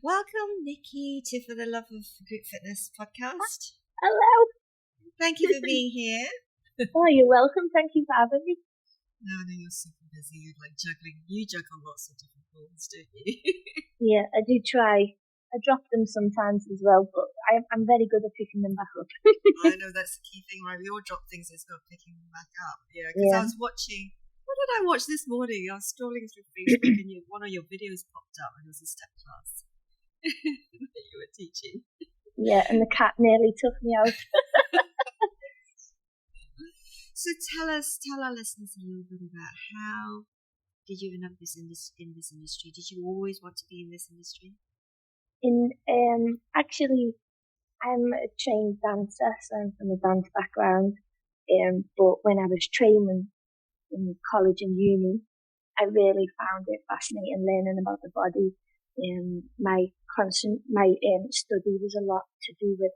Welcome, Nikki, to For the Love of Group Fitness podcast. Hello. Thank you for being here. Oh, you're welcome. Thank you for having me. No, you're super busy. You're like juggling. You juggle lots of different balls, don't you? Yeah, I do try. I drop them sometimes as well, but I'm very good at picking them back up. I know that's the key thing, right? We all drop things, it's not picking them back up. Yeah, because I was watching. What did I watch this morning? I was scrolling through Facebook and one of your videos popped up, and it was a step class that you were teaching. Yeah, and the cat nearly took me out. So tell our listeners a little bit about how did you end up in this industry? Did you always want to be in this industry? Actually, I'm a trained dancer, so I'm from a dance background. But when I was training in college and uni, I really found it fascinating learning about the body. My study was a lot to do with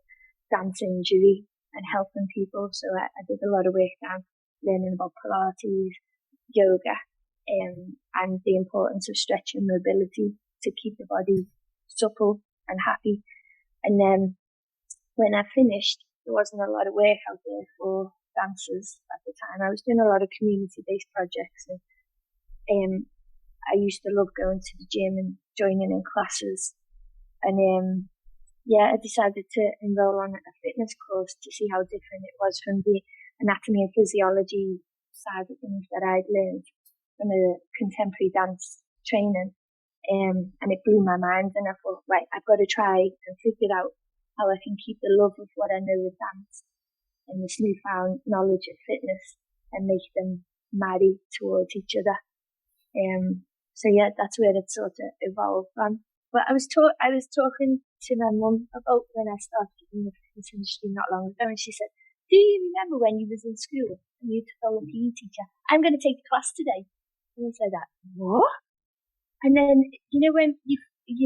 dance injury and helping people. So I did a lot of work down learning about Pilates, yoga, and the importance of stretch and mobility to keep the body supple and happy. And then when I finished, there wasn't a lot of work out there for dancers at the time. I was doing a lot of community-based projects, and I used to love going to the gym and joining in classes. And I decided to enroll on a fitness course to see how different it was from the anatomy and physiology side of things that I'd learned from a contemporary dance training. And it blew my mind, and I thought, right, I've got to try and figure out how I can keep the love of what I know with dance and this newfound knowledge of fitness and make them marry towards each other. That's where it sort of evolved from. But I was talking to my mum about when I started in the fitness industry not long ago, and she said, "Do you remember when you was in school and you told the PE teacher, I'm going to take the class today?" And I said, "What?" And then, when your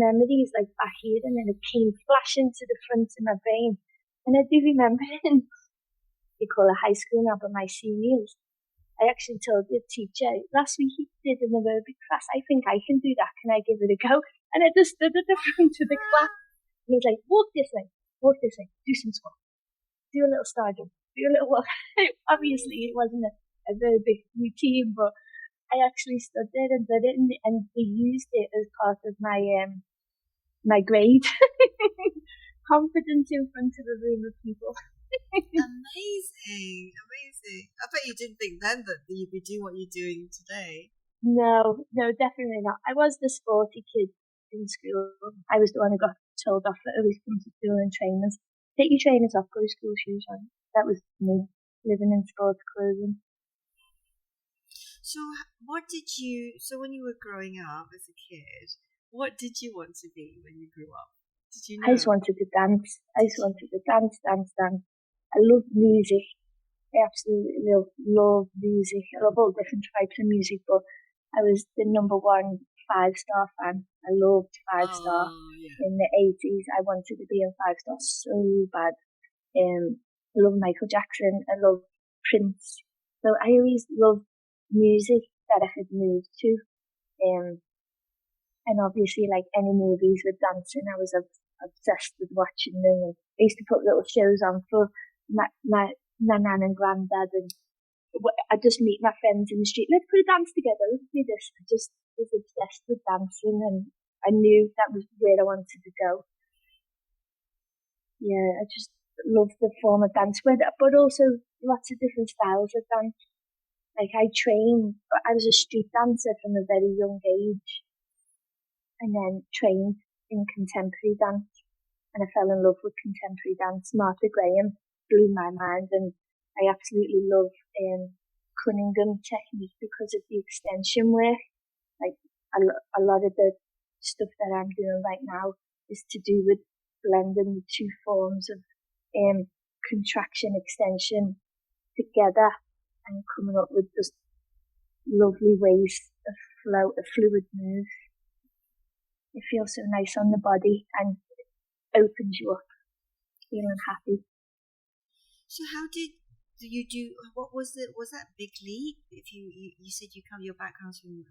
memory is like back here, and then it came flashing to the front of my brain. And I do remember they call it high school now, but my seniors, I actually told the teacher, last week he did an aerobic class, I think I can do that, can I give it a go? And I just stood at the front of the class, and he was like, walk this way, do some squats, do a little star jump, do a little walk. Obviously it wasn't a very big routine, but I actually stood there and did it, and they used it as part of my grade. Confidence in front of a room of people. Amazing. I bet you didn't think then that you'd be doing what you're doing today. No, definitely not. I was the sporty kid in school. I was the one who got told off for always coming to school in trainers. Take your trainers off, go to school shoes on. That was me, living in sports clothing. So when you were growing up as a kid, what did you want to be when you grew up? Did you know? I just wanted to dance. Dance. I love music. I absolutely love music. I love all different types of music, but I was the number one 5-star fan. I loved 5-star. In the 80s. I wanted to be in 5-star so bad. I love Michael Jackson. I love Prince. So I always loved music that I could move to. And obviously, like any movies with dancing, I was obsessed with watching them. And I used to put little shows on for my nan and granddad, and I'd just meet my friends in the street. Let's put a dance together. Let's do this. I just was obsessed with dancing, and I knew that was where I wanted to go. Yeah, I just loved the form of dance, but also lots of different styles of dance. Like I was a street dancer from a very young age, and then trained in contemporary dance, and I fell in love with contemporary dance. Martha Graham blew my mind, and I absolutely love Cunningham technique because of the extension work. Like a lot of the stuff that I'm doing right now is to do with blending the two forms of contraction extension together and coming up with just lovely ways of fluid move. It feels so nice on the body and opens you up, feeling happy. So how did you do? What was it? Was that big leap? If you said your background's from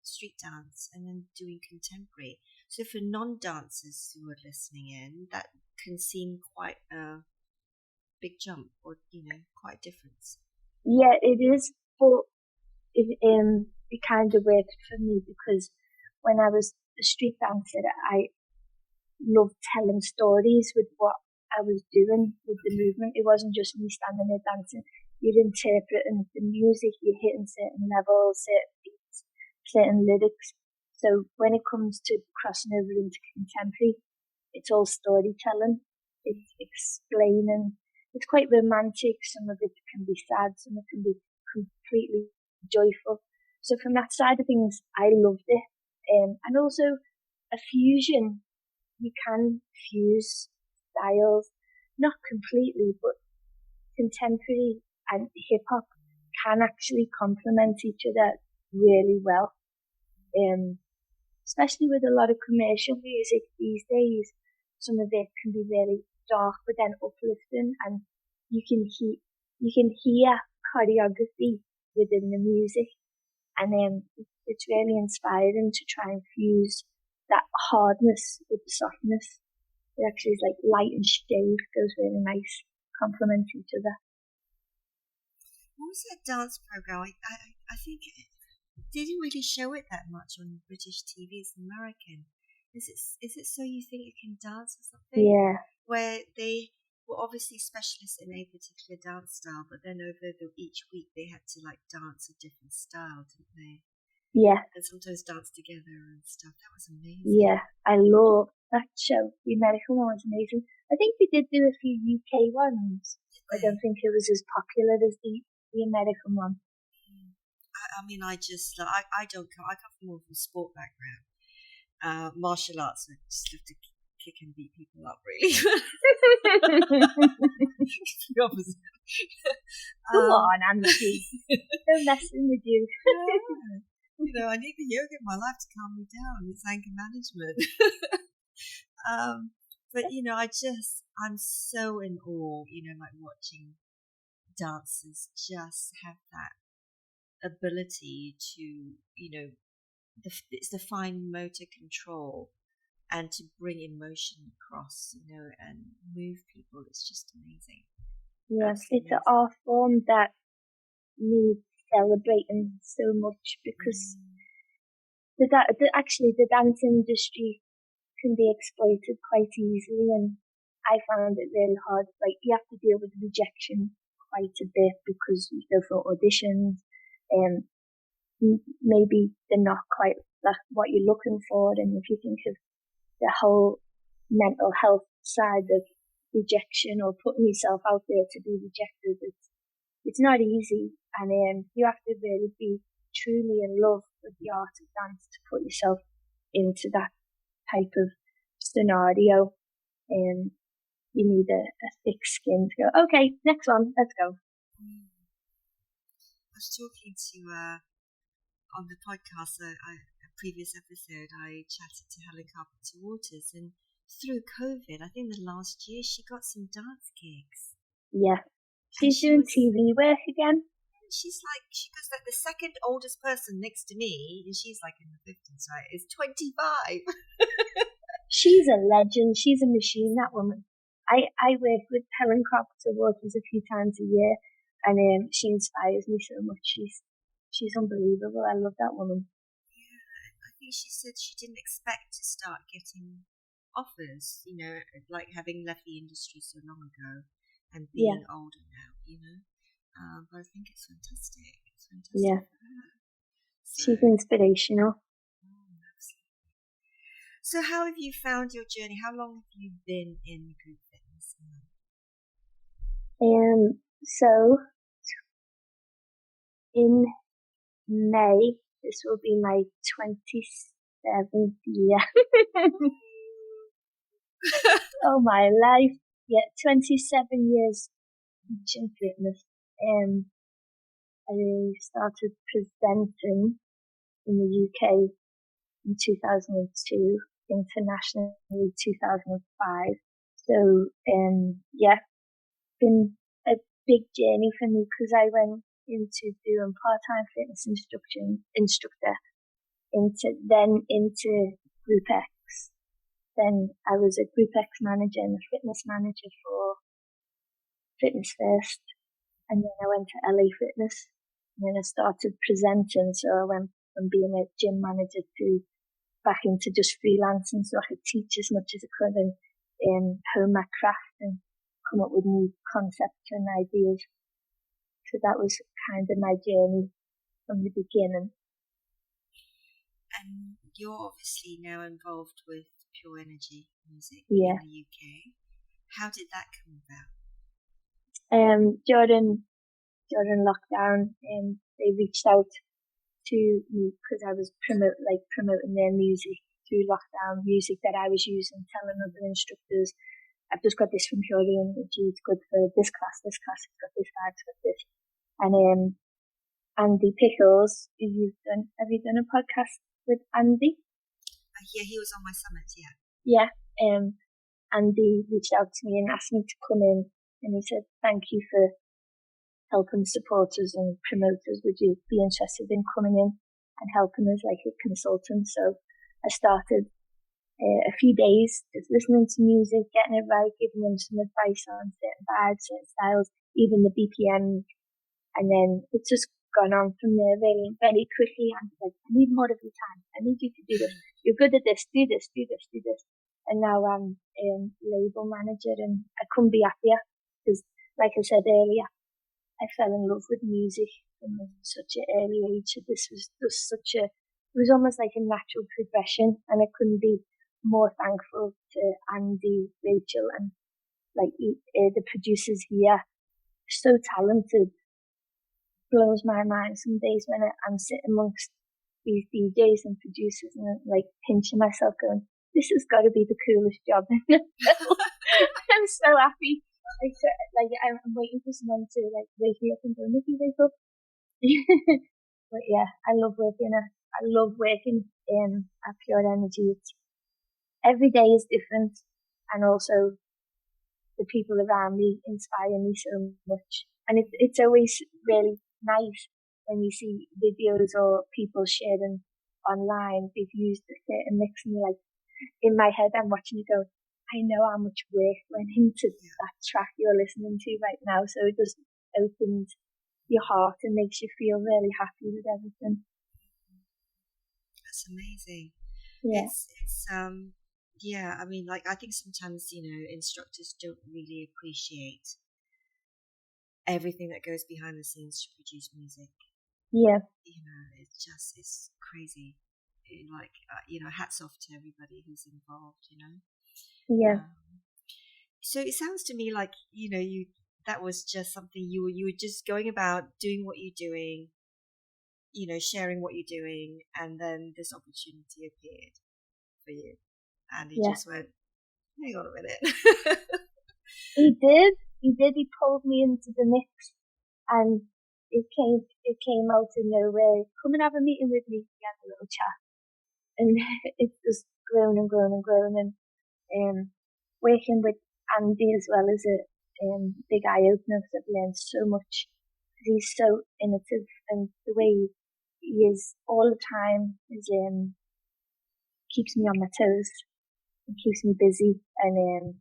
street dance and then doing contemporary. So for non-dancers who are listening in, that can seem quite a big jump, or quite a difference. Yeah, it is, but it kind of worked for me because when I was a street dancer, I loved telling stories with what I was doing with the movement. It wasn't just me standing there dancing. You're interpreting the music, you're hitting certain levels, certain beats, certain lyrics. So when it comes to crossing over into contemporary, it's all storytelling. It's explaining. It's quite romantic. Some of it can be sad. Some of it can be completely joyful. So from that side of things, I loved it. And also a fusion. You can fuse styles, not completely, but contemporary and hip hop can actually complement each other really well. Especially with a lot of commercial music these days, some of it can be really dark but then uplifting, and you can hear choreography within the music, and it's really inspiring to try and fuse that hardness with the softness. It actually is like light and shade, goes really nice, complement each other. What was that dance program? I think it didn't really show it that much on British TV. It's American. Is it So You Think You Can Dance or something? Yeah. Where they were obviously specialists in a particular dance style, but then over each week they had to like dance a different style, didn't they? Yeah. And sometimes dance together and stuff. That was amazing. Yeah, I love that show. The American one was amazing. I think they did do a few UK ones. I don't think it was as popular as the American one. I mean, I come more from sport background. Martial arts, I just love to kick and beat people up, really. The opposite. Come on, Andy. They're messing with you. Yeah. I need the yoga in my life to calm me down. It's anger management. But I'm so in awe, like watching dancers just have that ability to, it's the fine motor control and to bring emotion across, and move people. It's just amazing. Yes, it's an art form that needs celebrating so much because the dance industry can be exploited quite easily, and I found it really hard. Like, you have to deal with rejection quite a bit because you go for auditions, and maybe they're not quite what you're looking for. And if you think of the whole mental health side of rejection or putting yourself out there to be rejected, it's not easy, and you have to really be truly in love with the art of dance to put yourself into that type of scenario. And you need a thick skin to go, okay, next one, let's go. I was talking to on the podcast, a previous episode, I chatted to Helen Carpenter Waters, and through COVID, I think the last year, she got some dance gigs. Yeah. She's doing TV work again. She goes like, the second oldest person next to me, and she's like in the 50s, right, is 25. She's a legend. She's a machine, that woman. I work with Helen Carpenter Waters a few times a year, and she inspires me so much. She's unbelievable. I love that woman. Yeah, I think she said she didn't expect to start getting offers, like having left the industry so long ago and being older now, but I think it's fantastic. It's fantastic for her. She's inspirational. Absolutely. So how have you found your journey? How long have you been in group fitness now? So in May, this will be my 27th year. Oh, my life. Yeah, 27 years teaching fitness. I started presenting in the UK in 2002, internationally 2005. So, been a big journey for me because I went into doing part-time fitness instructor into Group X, Then I was a Group X manager and a fitness manager for Fitness First. And then I went to LA Fitness. And then I started presenting. So I went from being a gym manager to back into just freelancing, so I could teach as much as I could and hone my craft and come up with new concepts and ideas. So that was kind of my journey from the beginning. And you're obviously now involved with Pure Energy Music in the UK. How did that come about? During lockdown, they reached out to me because I was promoting their music through lockdown, music that I was using, telling other instructors, I've just got this from Pure Energy, it's good for this class, it's got this vibe, it's got this. And Andy Pickles, have you done a podcast with Andy? Yeah, he was on my summit, yeah. Yeah, Andy reached out to me and asked me to come in, and he said, thank you for helping supporters and promoters. Would you be interested in coming in and helping us like a consultant? So I started a few days just listening to music, getting it right, giving them some advice on certain vibes, certain styles, even the BPM. And then it's just gone on from there very, very quickly. I'm like, I need more of your time. I need you to do this. You're good at this. Do this, do this, do this. And now I'm label manager, and I couldn't be happier because, like I said earlier, I fell in love with music from such an early age. This was just it was almost like a natural progression, and I couldn't be more thankful to Andy, Rachel, and like the producers here. So talented. Blows my mind some days when I'm sitting amongst these DJs and producers and I'm like pinching myself going, this has got to be the coolest job in the world. I'm so happy. I'm waiting for someone to like wake me up and go, Nikki, wake up. But yeah, I love working at Pure Energy. Every day is different, and also the people around me inspire me so much. And it's always really nice when you see videos or people sharing online, they've used a certain mix, and you're like, in my head I'm watching it go, I know how much work went into that track you're listening to right now, so it just opens your heart and makes you feel really happy with everything. That's amazing. Yeah. It's yeah, I mean, like, I think sometimes, instructors don't really appreciate everything that goes behind the scenes to produce music. Yeah. It's crazy. Hats off to everybody who's involved, Yeah. So it sounds to me like, that was just something you were just going about doing what you're doing, sharing what you're doing, and then this opportunity appeared for you. And he just went, hang on a minute. He did. He pulled me into the mix, and it came out of nowhere. Come and have a meeting with me. We had a little chat, and it's just grown and grown and grown. And working with Andy as well as a big eye opener, because I've learned so much. He's so innovative, and the way he is all the time is keeps me on my toes and keeps me busy. And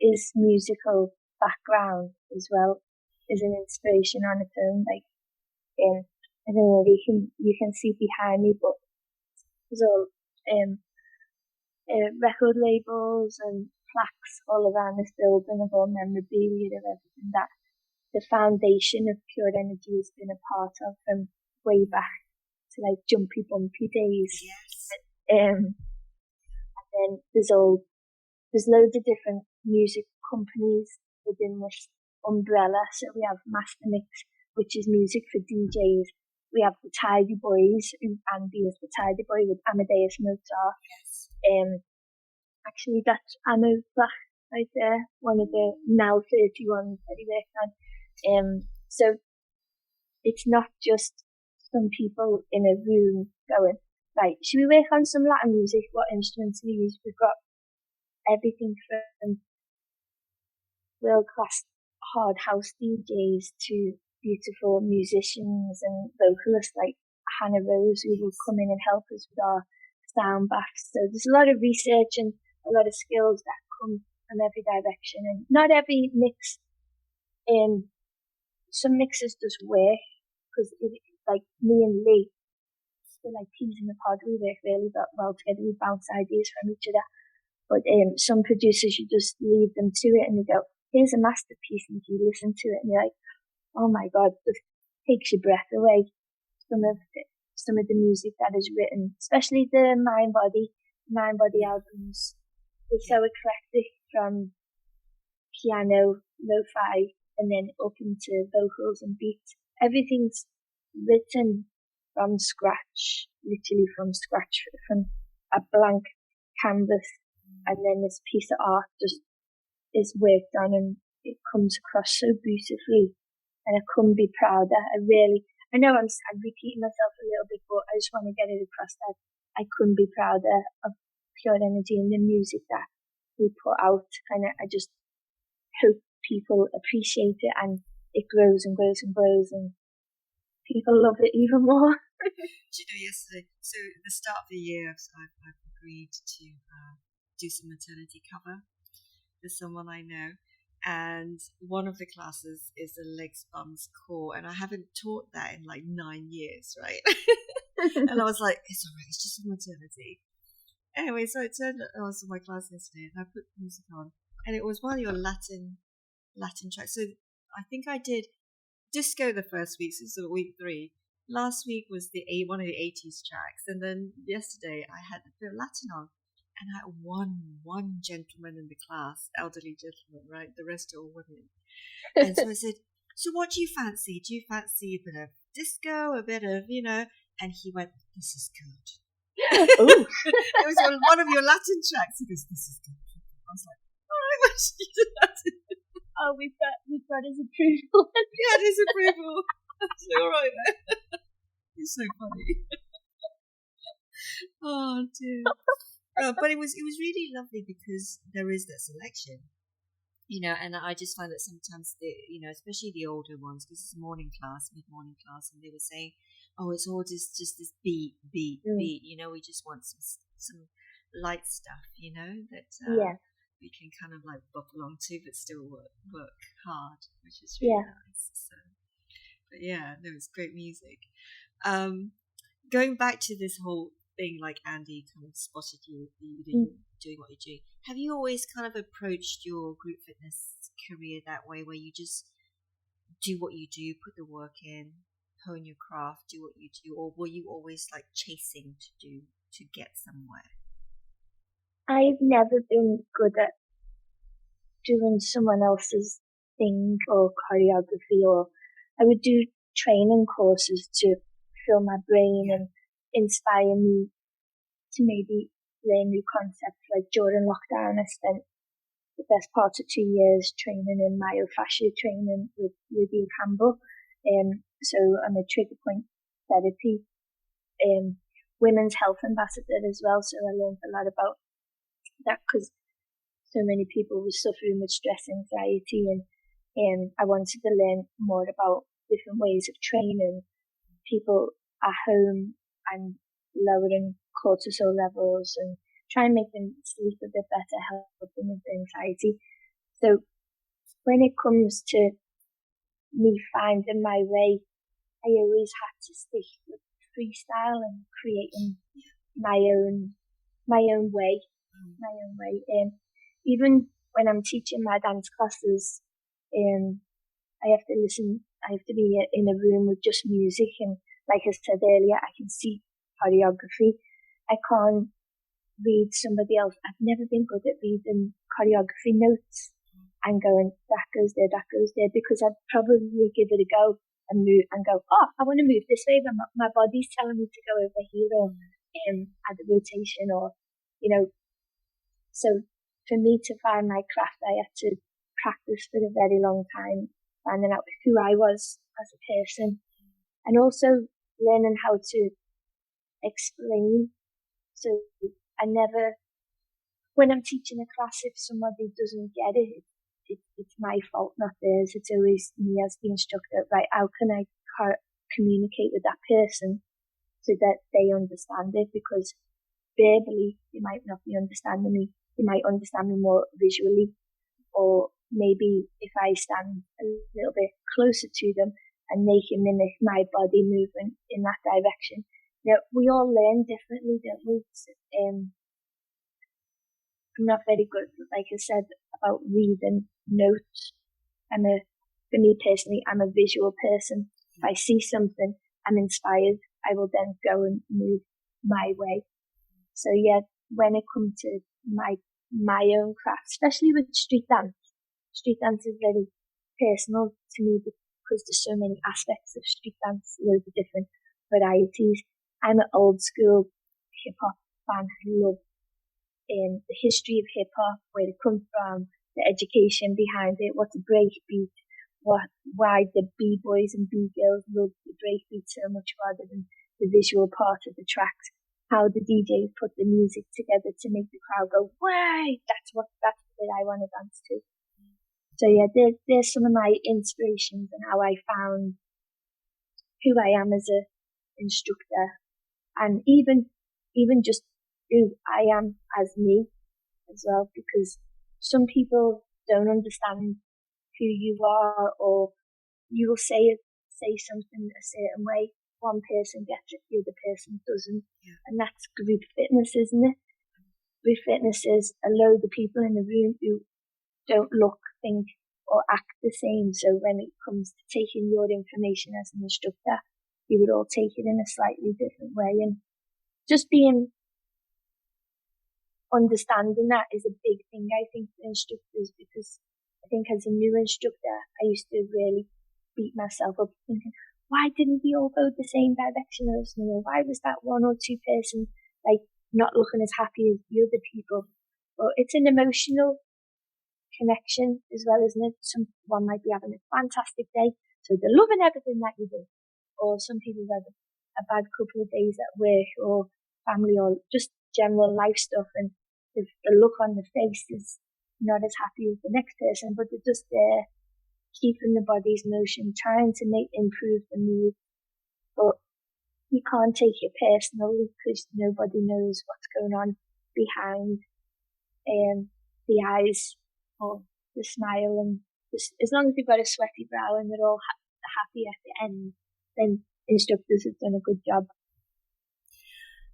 his musical background as well is an inspiration on its own. Like, I don't know, you can see behind me, but there's all record labels and plaques all around this building of all memorabilia of everything that the foundation of Pure Energy has been a part of from way back to like Jumpy Bumpy days. Yes. And then there's loads of different music companies within this umbrella. So we have Master Mix, which is music for DJs. We have the Tidy Boys, and Andy is the Tidy Boy with Amadeus Mozart. Yes. Actually, that's Anna Black right there, one of the now 31 that he worked on. So it's not just some people in a room going, right, should we work on some Latin music? What instruments we use? We've got everything from world-class hard house DJs to beautiful musicians and vocalists like Hannah Rose, who will come in and help us with our sound baths. So there's a lot of research and a a lot of skills that come from every direction, and not every mix. Some mixes just work because, like me and Lee, we're like peas in the pod. We work really well together. We bounce ideas from each other. But some producers, you just leave them to it, and they go, "Here's a masterpiece," and you listen to it, and you're like, "Oh my god!" Just takes your breath away. Some of the music that is written, especially the Mind Body albums, they're so eclectic, from piano, lo-fi, and then up into vocals and beats. Everything's written from scratch, literally from scratch, from a blank canvas, and then this piece of art just is worked on, and it comes across so beautifully, and I couldn't be prouder. I know I'm repeating myself a little bit, but I just want to get it across that I couldn't be prouder of Pure Energy and the music that we put out, and I just hope people appreciate it, and it grows and grows and grows, and people love it even more. Do you know, yesterday, so at the start of the year, I've agreed to do some maternity cover for someone I know, and one of the classes is the legs, bums, core, and I haven't taught that in like 9 years, right? And I was like, it's alright, it's just a maternity. Anyway, so it turned out I was in my class yesterday, and I put music on, and it was one of your Latin tracks. So I think I did disco the first week, so this is week 3. Last week was one of the 80s tracks, and then yesterday I had a bit of Latin on, and I had one gentleman in the class, elderly gentleman, right? The rest are all women. And so I said, "So what do you fancy? Do you fancy a bit of disco, a bit of, And he went, "This is good." Ooh. It was one of your Latin tracks. He goes, "This is good." I was like, "All right, well, she did Latin." Oh, we've got his approval. Yeah, his approval. All right then. He's so funny. Oh dear. But it was really lovely because there is that selection, and I just find that sometimes especially the older ones, because it's a mid-morning class, and they were saying, "Oh, it's all just this beat. We just want some light stuff, that we can kind of like bop along to, but still work hard, which is really nice." So, but yeah, no, it's great music. Going back to this whole thing, like Andy kind of spotted you doing what you're doing. Have you always kind of approached your group fitness career that way, where you just do what you do, put the work in, hone your craft, do what you do, or were you always like chasing to get somewhere? I've never been good at doing someone else's thing or choreography, or I would do training courses to fill my brain and inspire me to maybe learn new concepts. Like during lockdown, I spent the best part of 2 years training in myofascial training with Lydia Campbell. So I'm a trigger point therapy women's health ambassador as well. So I learned a lot about that, because so many people were suffering with stress, anxiety, and I wanted to learn more about different ways of training people at home and lowering cortisol levels and try and make them sleep a bit better, help them with anxiety. So when it comes to me finding my way, I always had to stick with freestyle and creating my own way. Even when I'm teaching my dance classes, I have to be in a room with just music, and like I said earlier, I can see choreography. I can't read somebody else. I've never been good at reading choreography notes and going, that goes there, because I'd probably give it a go and move and go, oh, I want to move this way, but my body's telling me to go over here, or add a rotation, or, so for me to find my craft, I had to practice for a very long time, finding out who I was as a person, and also learning how to explain. So when I'm teaching a class, if somebody doesn't get it, it's my fault, not theirs. It's always me as the instructor, right? How can I communicate with that person so that they understand it? Because verbally, they might not be understanding me. they might understand me more visually, or maybe if I stand a little bit closer to them and they can mimic my body movement in that direction. We all learn differently, don't we? I'm not very good, like I said, about reading notes. For me personally, I'm a visual person. If I see something, I'm inspired, I will then go and move my way. So yeah, when it comes to my own craft, especially with street dance is very personal to me because there's so many aspects of street dance, loads of different varieties. I'm an old school hip hop fan who love the history of hip hop, where it comes from, the education behind it, what's a breakbeat, why the b-boys and b-girls love the breakbeat so much rather than the visual part of the tracks, how the DJs put the music together to make the crowd go, way, that's what I want to dance to. So yeah, there's some of my inspirations and how I found who I am as a instructor, and even just who I am as me as well, because some people don't understand who you are, or you will say something a certain way. One person gets it, the other person doesn't. Yeah. And that's group fitness, isn't it? Group fitness is a load of people in the room who don't look, think, or act the same. So when it comes to taking your information as an instructor, you would all take it in a slightly different way. And just being understanding that is a big thing, I think, for instructors, because I think as a new instructor, I used to really beat myself up thinking, why didn't we all go the same direction as me? Or why was that one or two person like not looking as happy as the other people? Well, it's an emotional connection as well, isn't it? Someone might be having a fantastic day, so they're loving everything that you do. Or some people have had a bad couple of days at work or family or just general life stuff, and the look on the face is not as happy as the next person, but they're just there keeping the body's motion, trying to improve the mood. But you can't take it personally because nobody knows what's going on behind the eyes or the smile, and just, as long as they've got a sweaty brow and they're all happy at the end, then instructors have done a good job.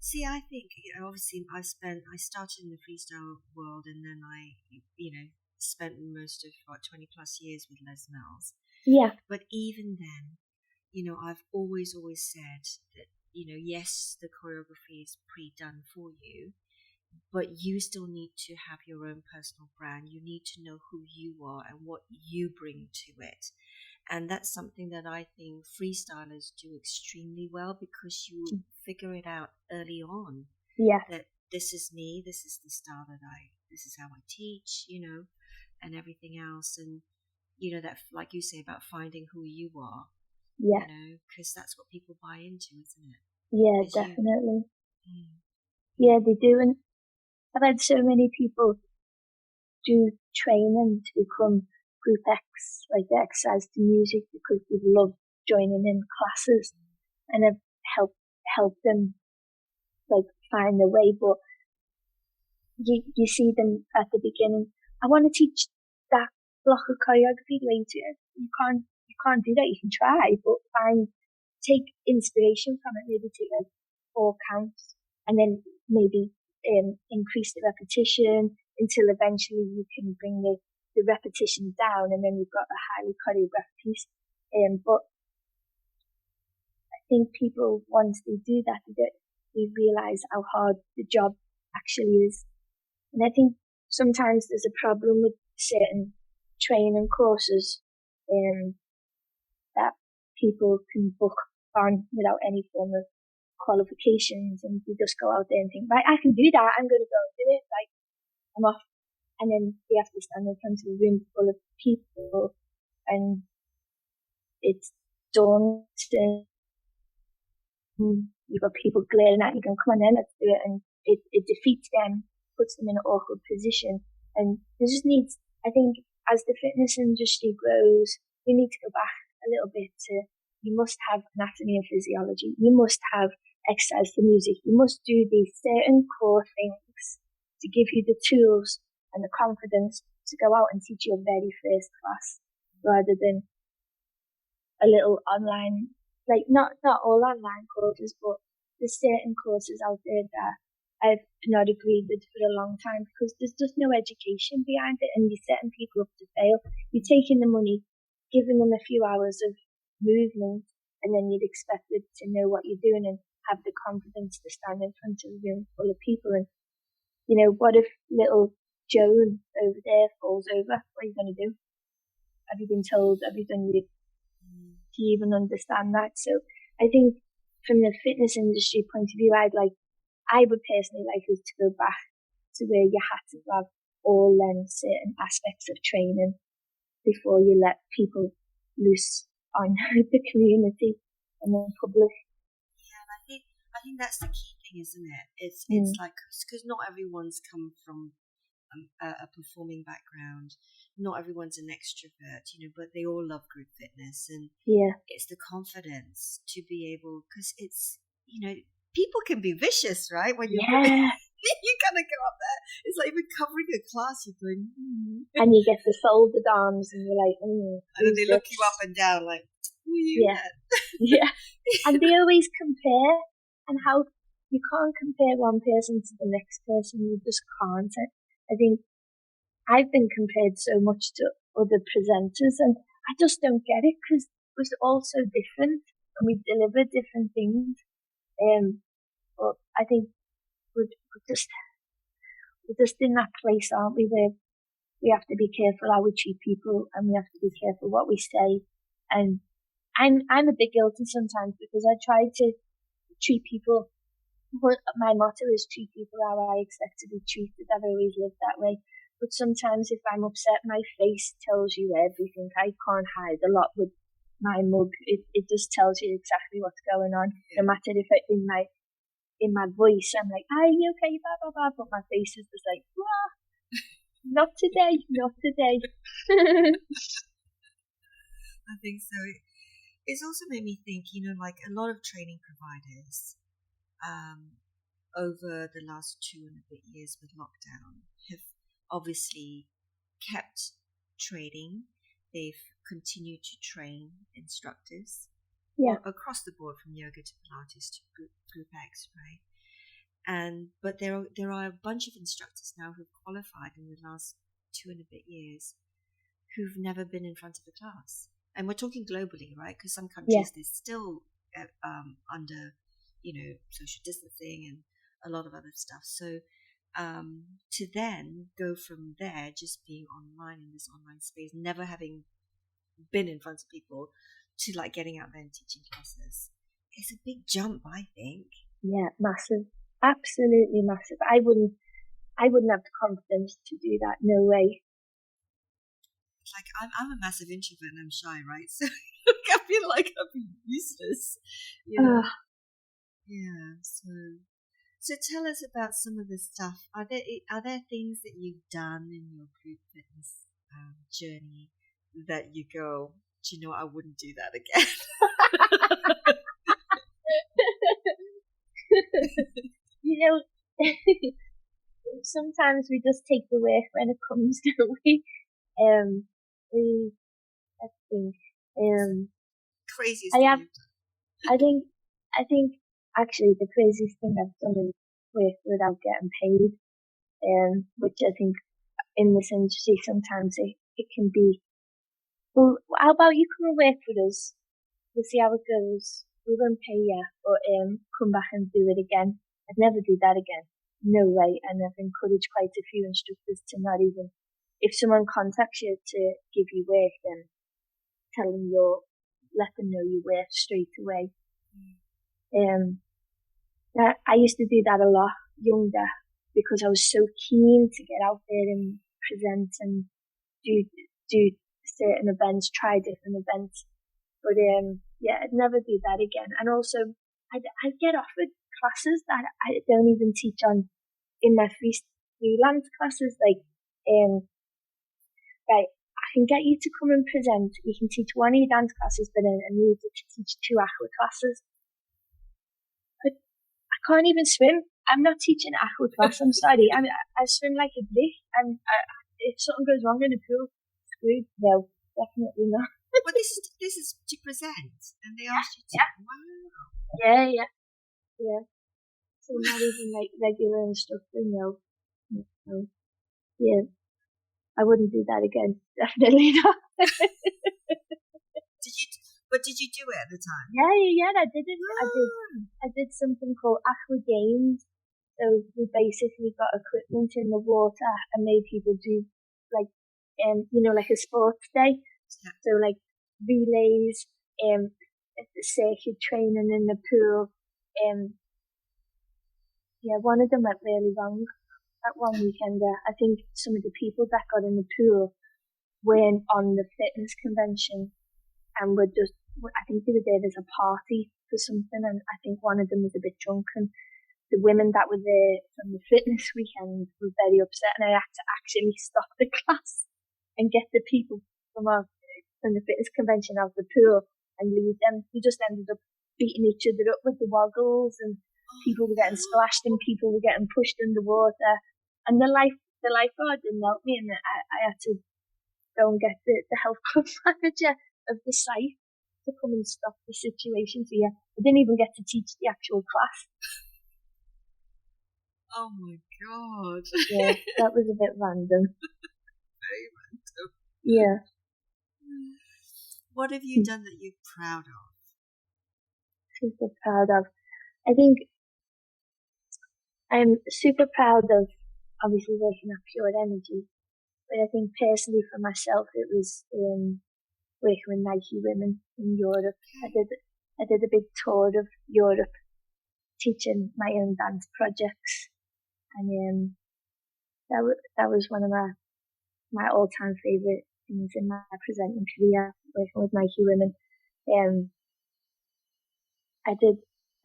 See, I think, obviously I started in the freestyle world, and then I, spent most of 20 plus years with Les Mills. Yeah. But even then, I've always said that, yes, the choreography is pre-done for you, but you still need to have your own personal brand. You need to know who you are and what you bring to it. And that's something that I think freestylers do extremely well, because you figure it out early on. Yeah. That this is me, this is the style this is how I teach, and everything else. And, that, like you say, about finding who you are. Yeah. Because that's what people buy into, isn't it? Yeah, definitely. Yeah, they do. And I've had so many people do training to become Group X, like the exercise to music, because they love joining in classes, and I've helped them like find their way. But you see them at the beginning, I want to teach that block of choreography later. You can't do that. You can try, but take inspiration from it. Maybe take like 4 counts, and then maybe increase the repetition until eventually you can bring the repetition down, and then you've got a highly choreographed piece. But I think people, once they do that, they realise how hard the job actually is. And I think sometimes there's a problem with certain training courses that people can book on without any form of qualifications, and they just go out there and think, right, I can do that, I'm going to go and do it, like, I'm off. And then they have to stand in front of a room full of people, and it's daunting. You've got people glaring at you going, come on then, let's do it. And it defeats them, puts them in an awkward position. And there just needs, I think, as the fitness industry grows, we need to go back a little bit to, you must have anatomy and physiology. You must have exercise to music. You must do these certain core things to to give you the tools and the confidence to go out and teach your very first class, rather than a little online, like not all online courses, but there's certain courses out there that I've not agreed with for a long time, because there's just no education behind it, and you're setting people up to fail. You're taking the money, giving them a few hours of movement, and then you'd expect them to know what you're doing and have the confidence to stand in front of a room full of people. And, what if little Joan over there falls over? What are you going to do? Have you been told? Have you done it? Do you even understand that? So I think from the fitness industry point of view, I would personally like us to go back to where you had to have all certain aspects of training before you let people loose on the community and the public. Yeah, I think that's the key thing, isn't it? It's like, because not everyone's come from a performing background, not everyone's an extrovert, but they all love group fitness, and it's the confidence to be able, because it's, people can be vicious, right? When you're you kind of go up there. It's like even covering a class, you're going, and you get the folded arms, and you're like, and then they look you up and down, like, who are you? Yeah. And they always compare, and how you can't compare one person to the next person. You just can't. I think I've been compared so much to other presenters, and I just don't get it, because we're all so different and we deliver different things. But I think we're just in that place, aren't we, where we have to be careful how we treat people, and we have to be careful what we say. And I'm a bit guilty sometimes, because I try to treat people. My motto is treat people how I expect to be treated. I've always lived that way. But sometimes if I'm upset, my face tells you everything. I can't hide a lot with my mug. It just tells you exactly what's going on. No matter if in my voice I'm like, "Are you okay?" Blah blah blah, but my face is just like, "Wah, not today, not today." I think so. It's also made me think, like a lot of training providers, over the last 2 and a bit years with lockdown, have obviously kept training. They've continued to train instructors across the board, from yoga to Pilates to group X, right? But there are a bunch of instructors now who've qualified in the last 2 and a bit years who've never been in front of a class. And we're talking globally, right? Because some countries, they're still under, social distancing and a lot of other stuff. So to then go from there, just being online in this online space, never having been in front of people, to like getting out there and teaching classes, it's a big jump, I think. Yeah, massive, absolutely massive. I wouldn't have the confidence to do that. No way. Like I'm a massive introvert and I'm shy, right? So I feel like I'd be useless. Yeah. So tell us about some of the stuff. Are there things that you've done in your group fitness journey that you go, do you know, I wouldn't do that again? Sometimes we just take the work when it comes, don't we? I think craziest thing you've done. I think actually the craziest thing I've done is work without getting paid, which I think in this industry sometimes it can be, well, how about you come and work with us? We'll see how it goes. We won't pay you, but come back and do it again. I'd never do that again. No way. And I've encouraged quite a few instructors to not even, if someone contacts you to give you work, then let them know your work straight away. I used to do that a lot younger, because I was so keen to get out there and present and do certain events, try different events. But I'd never do that again. And also, I'd get offered classes that I don't even teach on in my freelance classes. Like, right, I can get you to come and present. You can teach one of your dance classes, but then I need you to teach 2 aqua classes. But I can't even swim. I'm not teaching aqua class. I'm sorry. I swim like a fish, and if something goes wrong in the pool, screwed. No, definitely not. Well, this is to present, and they asked you to. Yeah. Wow. Yeah. So not even like regular instructor. No. Yeah, I wouldn't do that again. Definitely not. Did you do it at the time? Yeah, I did it. I did something called Aqua Games. So we basically got equipment in the water and made people do like, like a sports day. Yeah. So like relays, circuit training in the pool. One of them went really wrong at one weekend. I think some of the people that got in the pool weren't on the fitness convention and were just, I think they were there as a party for something, and I think one of them was a bit drunk, and the women that were there from the fitness weekend were very upset, and I had to actually stop the class and get the people from the fitness convention out of the pool and leave them. We just ended up beating each other up with the woggles, and people were getting splashed and people were getting pushed in the water, and the lifeguard didn't help me, and I had to go and get the health club manager of the site to come and stop the situation. So yeah, I didn't even get to teach the actual class. Oh my god. Yeah, that was a bit random. Very random. Yeah. What have you done that you're proud of? Super proud of. I think I'm super proud of obviously working at Pure Energy, but I think personally for myself it was working with Nike women in Europe. I did a big tour of Europe teaching my own dance projects, and that was one of my all-time favorite things in my presenting career, working with Nike women. I did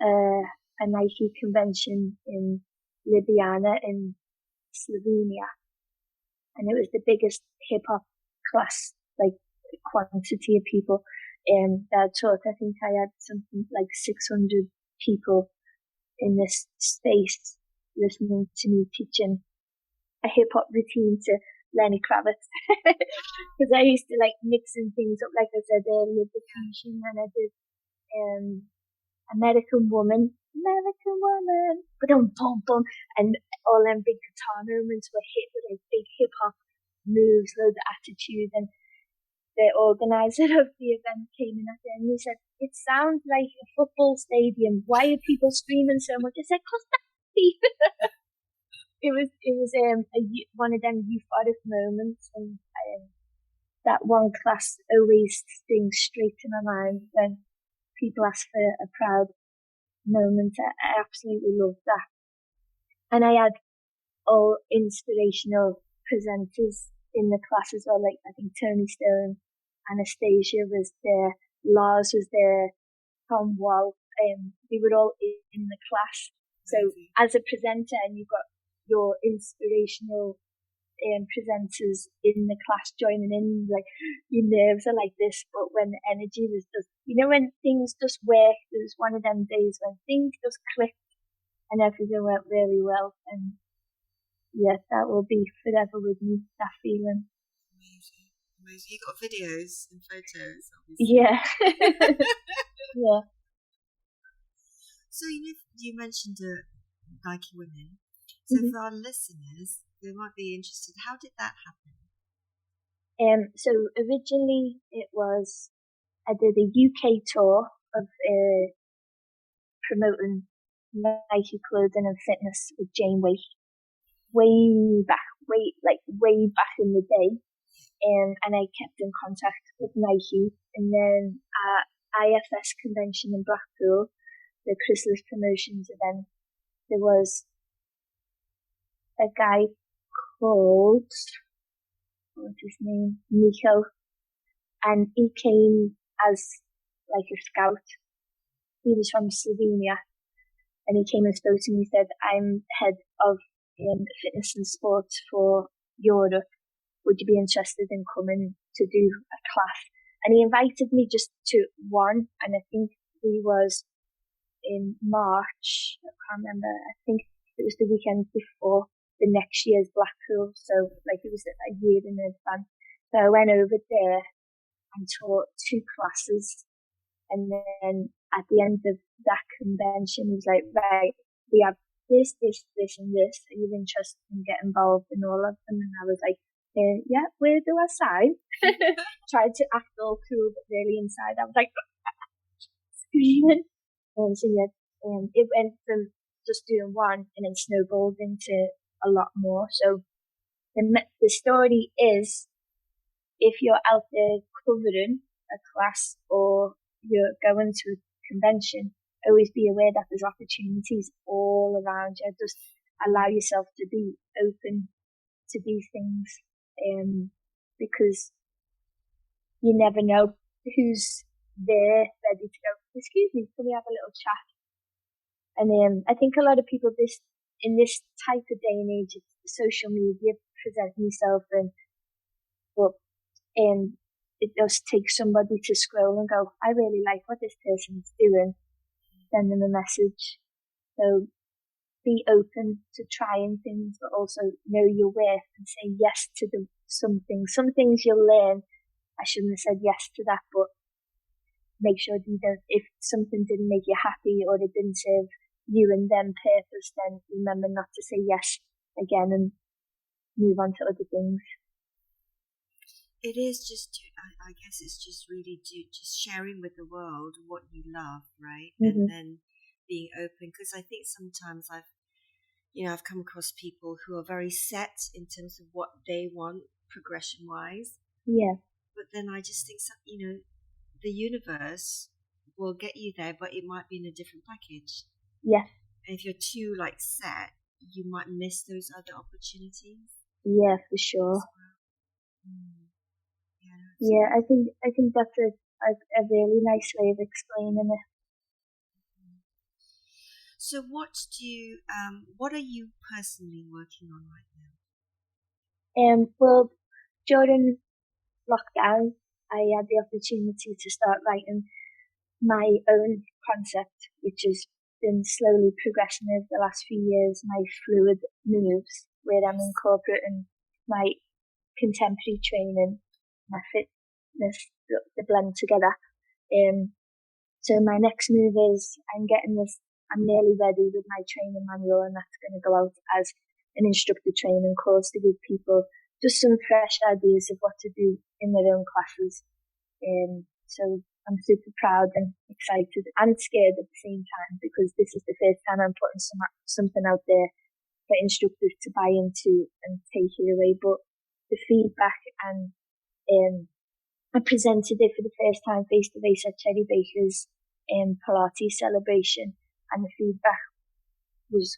a Nike convention in Ljubljana in Slovenia, and it was the biggest hip hop class, like quantity of people that taught. I think I had something like 600 people in this space listening to me teaching a hip hop routine to Lenny Kravitz, because I used to like mixing things up, like I said earlier, the fusion, and I did American Woman, boom, boom, boom, and all them big guitar moments were hit with like big hip hop moves, loads of attitude, and the organizer of the event came in at the end and he said, "It sounds like a football stadium. Why are people screaming so much?" I said, "'Cause that's It was one of them euphoric moments, and that one class always stings straight to my mind when people ask for a proud moment. I absolutely loved that. And I had all inspirational presenters in the class as well, like I think Tony Stone, Anastasia was there, Lars was there, Tom Wall, they were all in the class. So as a presenter, and you've got your inspirational presenters in the class joining in, like your nerves are like this, but when the energy was just, when things just work, there was one of them days when things just clicked and everything went really well, and yeah, that will be forever with me, that feeling. Amazing. You got videos and photos, obviously. Yeah. Yeah. So you mentioned Nike women. So for our listeners, they might be interested. How did that happen? So originally I did a UK tour of promoting Nike clothing and fitness with Jane Way, way back in the day. And I kept in contact with Nike, and then at IFS convention in Blackpool, the Chrysalis Promotions event, there was a guy called, what's his name, Nico, and he came as like a scout. He was from Slovenia, and he came and spoke to me. He said, "I'm head of fitness and sports for Europe. Would you be interested in coming to do a class?" And he invited me just to one, and I think he was in March. I can't remember. I think it was the weekend before the next year's Blackpool, so like it was a year in advance. So I went over there and taught 2 classes, and then at the end of that convention, he was like, right, we have this, this, this, and this. Are you interested in getting involved in all of them? And I was like, yeah, where do I sign? Tried to act all cool, but really inside I was like, screaming. And so yeah, it went from just doing one and then snowballed into a lot more. So the story is, if you're out there covering a class or you're going to a convention, always be aware that there's opportunities all around you. Just allow yourself to be open to these things, because you never know who's there ready to go, excuse me, can we have a little chat? And I think a lot of people in this type of day and age, it's social media presenting yourself, but it does take somebody to scroll and go, I really like what this person's doing, send them a message. So be open to trying things, but also know your worth and say yes to some things. Some things you'll learn, I shouldn't have said yes to that, but make sure you don't, if something didn't make you happy or it didn't serve you and them purpose, then remember not to say yes again and move on to other things. It is just, I guess it's just really just sharing with the world what you love, right? Mm-hmm. And then being open, because I think sometimes I've come across people who are very set in terms of what they want progression wise. Yeah. But then I just think, the universe will get you there, but it might be in a different package. Yeah. And if you're too set, you might miss those other opportunities. Yeah, for sure. Yeah, I think that's a really nice way of explaining it. So what are you personally working on right now? Well, during lockdown, I had the opportunity to start writing my own concept, which has been slowly progressing over the last few years, my fluid moves, where I'm incorporating my contemporary training, my fitness, the blend together. So my next move is I'm nearly ready with my training manual, and that's going to go out as an instructor training course to give people just some fresh ideas of what to do in their own classes. So I'm super proud and excited and scared at the same time, because this is the first time I'm putting something out there for instructors to buy into and take it away. But the feedback, and I presented it for the first time face to face at Cherry Baker's Pilates celebration, and the feedback was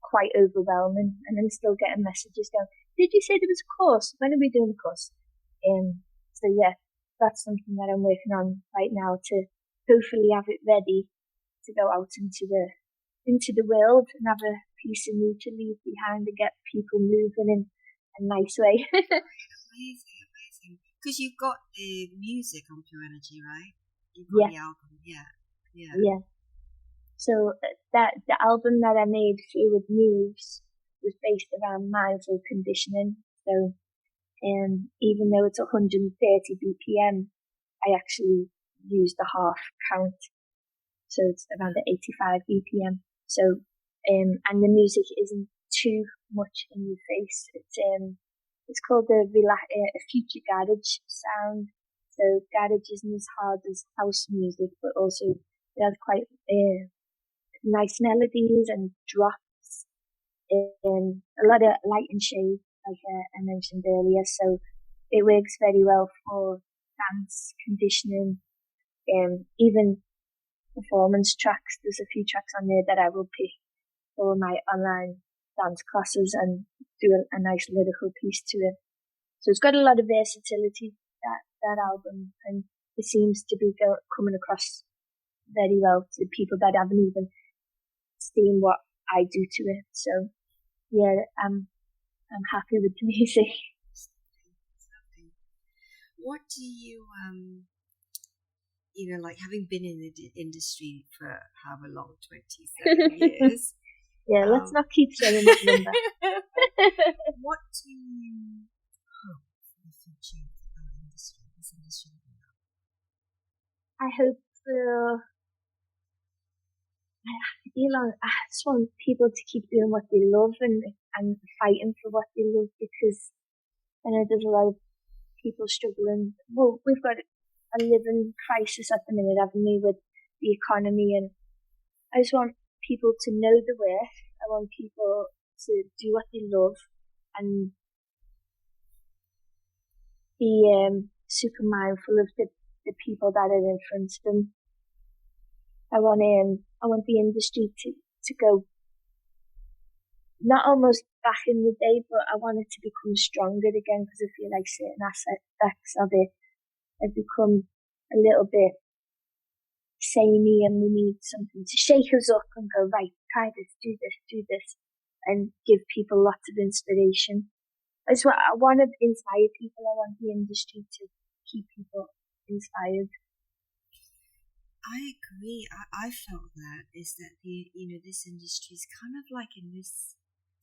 quite overwhelming. And I'm still getting messages going, did you say there was a course? When are we doing the course? So yeah, that's something that I'm working on right now to hopefully have it ready to go out into the world and have a piece of me to leave behind and get people moving in a nice way. Amazing. Because you've got the music on Pure Energy, right? You've got the album, yeah. So the album that I made, Fluid Moves, was based around mindful conditioning. So even though it's 130 BPM, I actually used the half count. So it's around the 85 BPM. So, and the music isn't too much in your face. It's called a future garage sound. So garage isn't as hard as house music, but also it has quite nice melodies and drops. A lot of light and shade, like I mentioned earlier. So it works very well for dance conditioning, even performance tracks. There's a few tracks on there that I will pick for my online dance classes and do a nice lyrical piece to it. So it's got a lot of versatility, that album, and it seems to be coming across very well to people that haven't even seen what I do to it. So yeah, I'm happy with the music. What do you having been in the industry for however long, 27 years, Yeah, let's not keep saying that number. What do you hope for the future of our industry, this industry? I hope for, Elon, I just want people to keep doing what they love and fighting for what they love, because I know there's a lot of people struggling. Well, we've got a living crisis at the minute, haven't we, with the economy, and I just want people to know the worth. I want people to do what they love and be super mindful of the people that are in front of them. I want the industry to go, not almost back in the day, but I want it to become stronger again, because I feel like certain aspects of it have become a little bit samey, and we need something to shake us up and go, right, try this, do this, and give people lots of inspiration. That's what I want to inspire people. I want the industry to keep people inspired. I agree. I felt that is that this industry is kind of like in this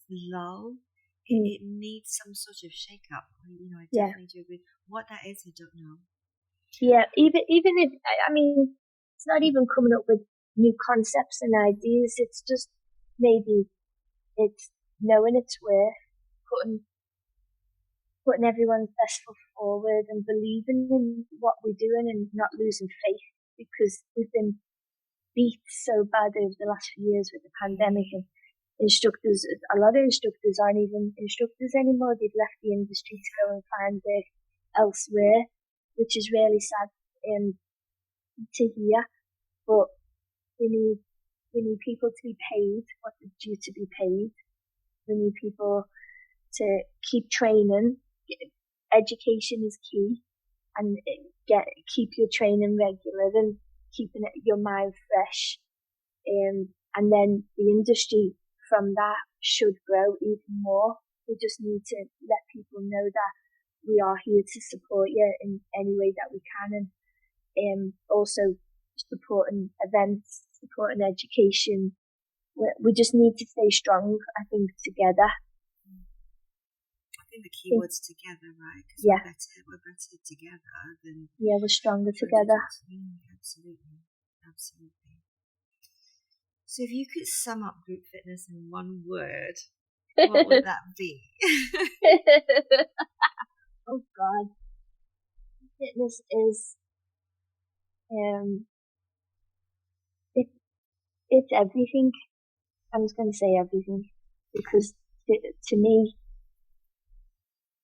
lull. It needs some sort of shake up. I definitely do agree. What that is, I don't know. Yeah, even if, I mean, it's not even coming up with new concepts and ideas. It's just maybe it's knowing its worth, putting everyone's best foot forward and believing in what we're doing and not losing faith, because we've been beat so bad over the last few years with the pandemic, and a lot of instructors aren't even instructors anymore. They've left the industry to go and find work elsewhere, which is really sad to hear. But we need people to be paid what they're due to be paid. We need people to keep training. Education is key, and keep your training regular and keeping your mind fresh. And then the industry from that should grow even more. We just need to let people know that we are here to support you in any way that we can, and also supporting events, supporting education. We just need to stay strong, I think, together. I think the key word's together, right? Because we're better together than... Yeah, we're stronger together. Absolutely. So if you could sum up group fitness in one word, what would that be? Oh God. Fitness is it's everything. I'm just going to say everything, because to me,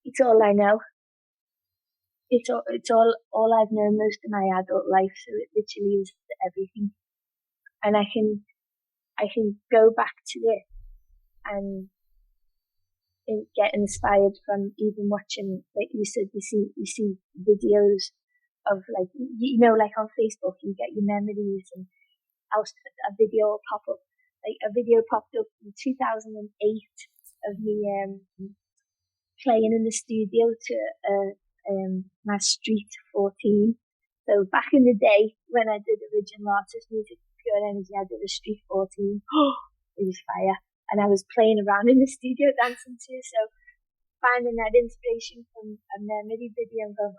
it's all I know. It's all I've known most of my adult life. So it literally is everything, and I can go back to it and get inspired from even watching, like you said, you see videos of, like, like on Facebook, you get your memories, and a video will pop up. Like, a video popped up in 2008 of me playing in the studio to my Street 14. So back in the day when I did original artist music, Pure Energy, I did a Street 14. It was fire. And I was playing around in the studio dancing too. So finding that inspiration from a memory video and going,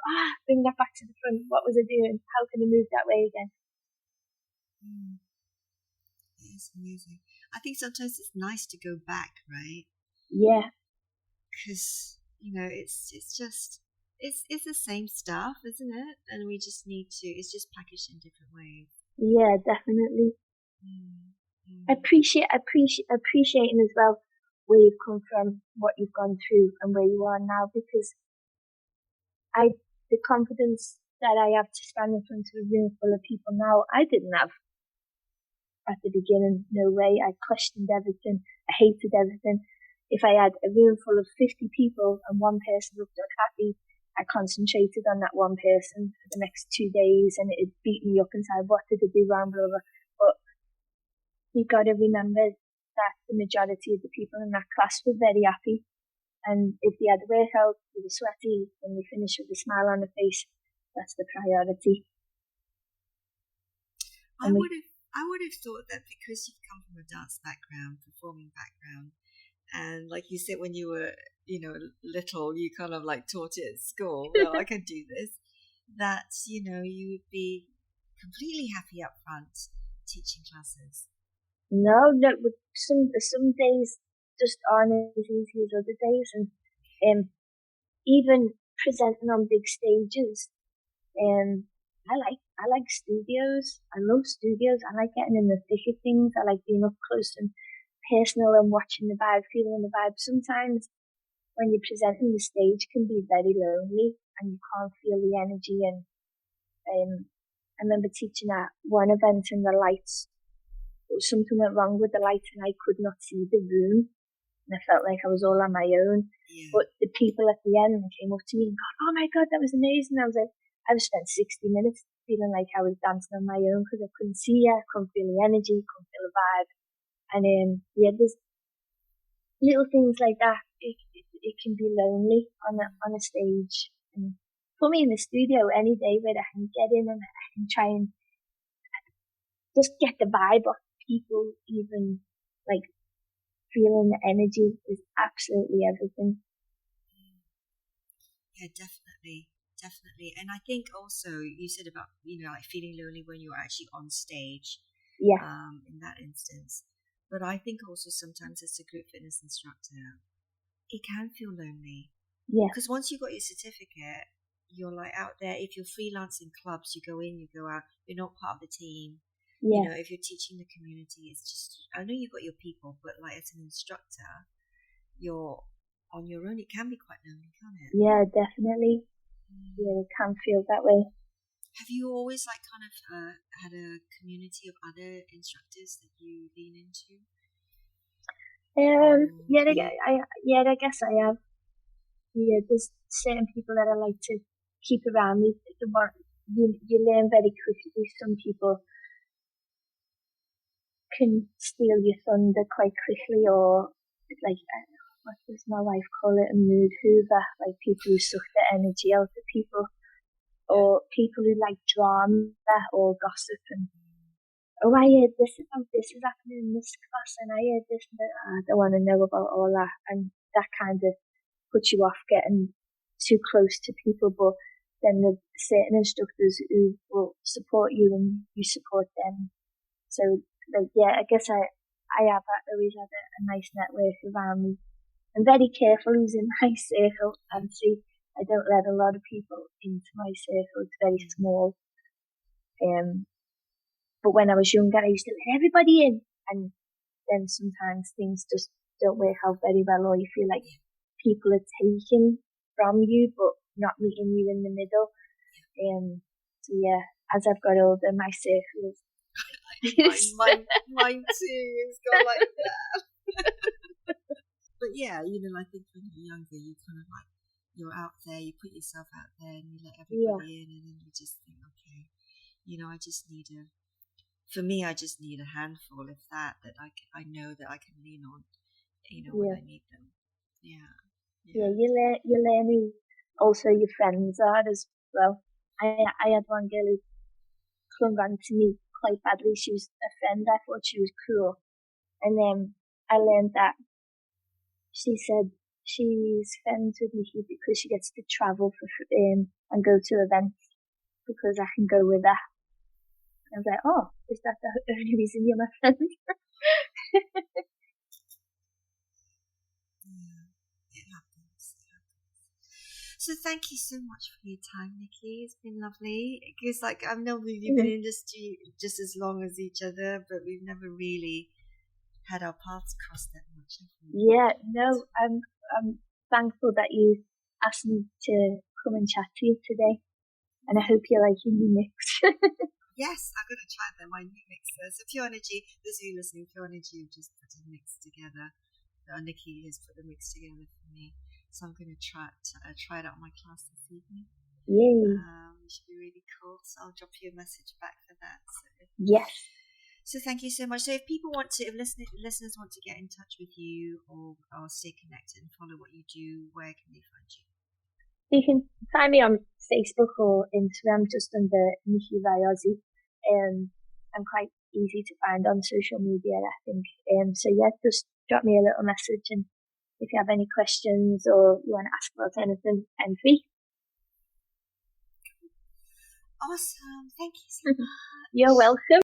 bring that back to the front. What was I doing? How can I move that way again? It's amazing. I think sometimes it's nice to go back, right? Yeah. Because, it's just, it's the same stuff, isn't it? And we just need to, it's just packaged in different ways. Yeah, definitely. Appreciating as well where you've come from, what you've gone through, and where you are now, because the confidence that I have to stand in front of a room full of people now, I didn't have at the beginning. No way. I questioned everything. I hated everything. If I had a room full of 50 people and one person looked unhappy, I concentrated on that one person for the next 2 days, and it beat me up inside. What did I do wrong? Blah, blah. But you got to remember that the majority of the people in that class were very happy, and if they had a workout, they were sweaty, and they finished with a smile on their face. That's the priority. I would have I would have thought that because you've come from a dance background, performing background, and like you said, when you were, little, you kind of like taught it at school. Well, I can do this. That, you would be completely happy up front teaching classes. No, but some days just aren't as easy as other days, and even presenting on big stages. I like studios. I love studios. I like getting in the thick of things. I like being up close and personal and watching the vibe, feeling the vibe. Sometimes when you're presenting, the stage can be very lonely and you can't feel the energy. And I remember teaching at one event and the lights, something went wrong with the lights and I could not see the room. And I felt like I was all on my own. Yeah. But the people at the end came up to me and go, "Oh my God, that was amazing." I was like, I've spent 60 minutes feeling like I was dancing on my own because I couldn't see her, I couldn't feel the energy, couldn't feel the vibe. And there's little things like that. It can be lonely on a stage. And put me in the studio any day where I can get in and I can try and just get the vibe of people, even like feeling the energy is absolutely everything. Yeah, definitely. And I think also you said about, like feeling lonely when you're actually on stage. Yeah. In that instance. But I think also sometimes as a group fitness instructor, it can feel lonely. Yeah. Because once you got your certificate, you're like out there. If you're freelancing clubs, you go in, you go out. You're not part of the team. Yeah. If you're teaching the community, it's just, I know you've got your people, but like as an instructor, you're on your own. It can be quite lonely, can't it? Yeah, definitely. Yeah, it can feel that way. Have you always like kind of had a community of other instructors that you lean into? I guess I have. Yeah, there's certain people that I like to keep around me. You learn very quickly. Some people can steal your thunder quite quickly, or like what does my wife call it, a mood hoover, like people who suck the energy out of people, or people who like drama or gossip and, "Oh, I heard this about this is happening in this class and I heard this," and I don't want to know about all that, and that kind of puts you off getting too close to people. But then there's certain instructors who will support you and you support them. So I guess I have always had a nice network around me. I'm very careful who's in my circle, and I don't let a lot of people into my circle. It's very small. But when I was younger, I used to let everybody in, and then sometimes things just don't work out very well, or you feel like people are taking from you, but not meeting you in the middle. As I've got older, my circle is mine too. It's gone like that. But yeah, I think when you're younger, you kind of like, you're out there, you put yourself out there and you let everybody in, and then you just think, okay, I just need I just need a handful of that I know that I can lean on, when I need them. Yeah. You learn who also your friends are as well. I had one girl who clung on to me quite badly. She was a friend. I thought she was cool, and then I learned that she said she's friends with me because she gets to travel and go to events because I can go with her. I was like, "Oh, is that the only reason you're my friend?" It happens. So thank you so much for your time, Nikkie. It's been lovely. Because I've known you've been in the industry just as long as each other, but we've never really had our paths crossed that much. Yeah, no, I'm thankful that you asked me to come and chat to you today, and I hope you like your new mix. Yes, I'm going to try them, my new mixer. So Pure Energy, those of you listening, Pure Energy have just put a mix together. Nikkie has put the mix together for me. So I'm going to try it out in my class this evening. Yay. It should be really cool. So I'll drop you a message back for that. So. Yes. So thank you so much. So if listeners want to get in touch with you or stay connected and follow what you do, where can they find you? You can find me on Facebook or Instagram just under Nikkie Riozzi. I'm quite easy to find on social media, I think. So yeah, just drop me a little message, and if you have any questions or you want to ask about anything, I'm free. Awesome. Thank you so much. You're welcome.